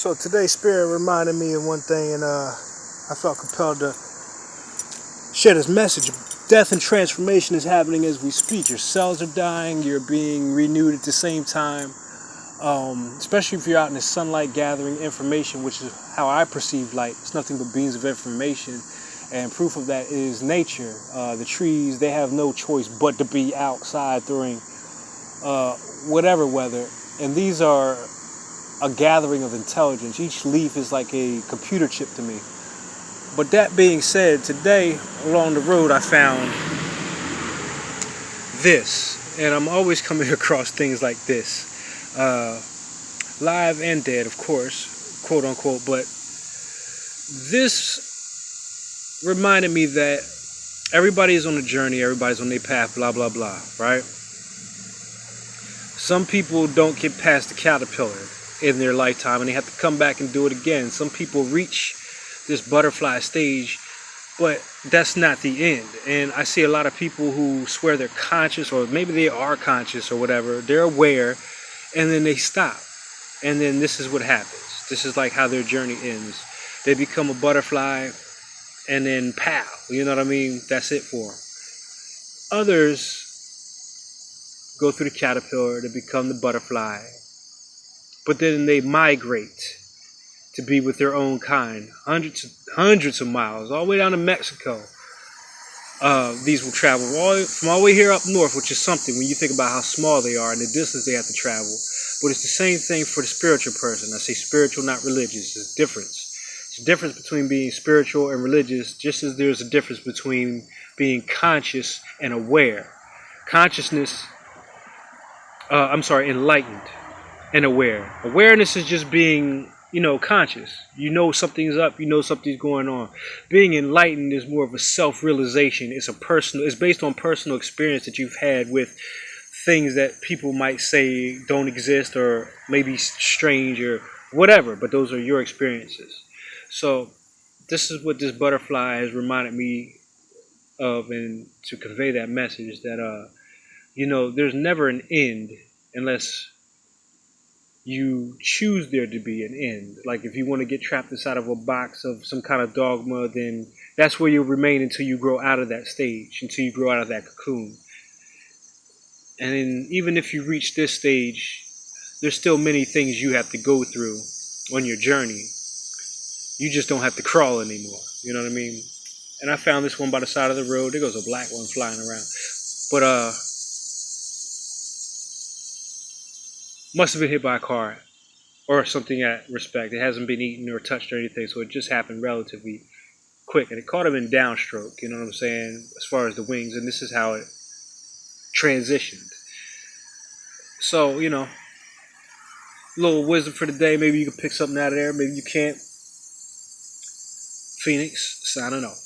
So today's spirit reminded me of one thing, and I felt compelled to share this message. Death and transformation is happening as we speak. Your cells are dying. You're being renewed at the same time. Especially if you're out in the sunlight gathering information, which is how I perceive light. It's nothing but beams of information. And proof of that is nature. The trees, they have no choice but to be outside during whatever weather. And these are a gathering of intelligence. Each leaf is like a computer chip to me. But that being said, today along the road I found this. And I'm always coming across things like this. Live and dead, of course, quote unquote. But this reminded me that everybody is on a journey, everybody's on their path, blah, blah, blah, right? Some people don't get past the caterpillar in their lifetime and they have to come back and do it again. Some people reach this butterfly stage, but that's not the end. And I see a lot of people who swear they're conscious, or maybe they are conscious or whatever, they're aware, and then they stop. And then this is what happens. This is like how their journey ends. They become a butterfly, and then pow, you know what I mean? That's it for them. Others go through the caterpillar to become the butterfly, but then they migrate to be with their own kind, hundreds of miles, all the way down to Mexico. These will travel from all the way here up north, which is something when you think about how small they are and the distance they have to travel. But it's the same thing for the spiritual person. I say spiritual, not religious. There's a difference. There's a difference between being spiritual and religious, just as there's a difference between being conscious and aware. Enlightened and aware. Awareness is just being, conscious. You know something's up, you know something's going on. Being enlightened is more of a self-realization. It's based on personal experience that you've had with things that people might say don't exist or maybe strange or whatever, but those are your experiences. So this is what this butterfly has reminded me of, and to convey that message that there's never an end unless you choose there to be an end. Like if you want to get trapped inside of a box of some kind of dogma, then that's where you'll remain until you grow out of that stage, until you grow out of that cocoon. And then even if you reach this stage, there's still many things you have to go through on your journey. You just don't have to crawl anymore. You know what I mean? And I found this one by the side of the road. There goes a black one flying around. But must have been hit by a car or something at respect. It hasn't been eaten or touched or anything, so it just happened relatively quick. And it caught him in downstroke, you know what I'm saying, as far as the wings. And this is how it transitioned. So, little wisdom for the day. Maybe you can pick something out of there. Maybe you can't. Phoenix, signing off.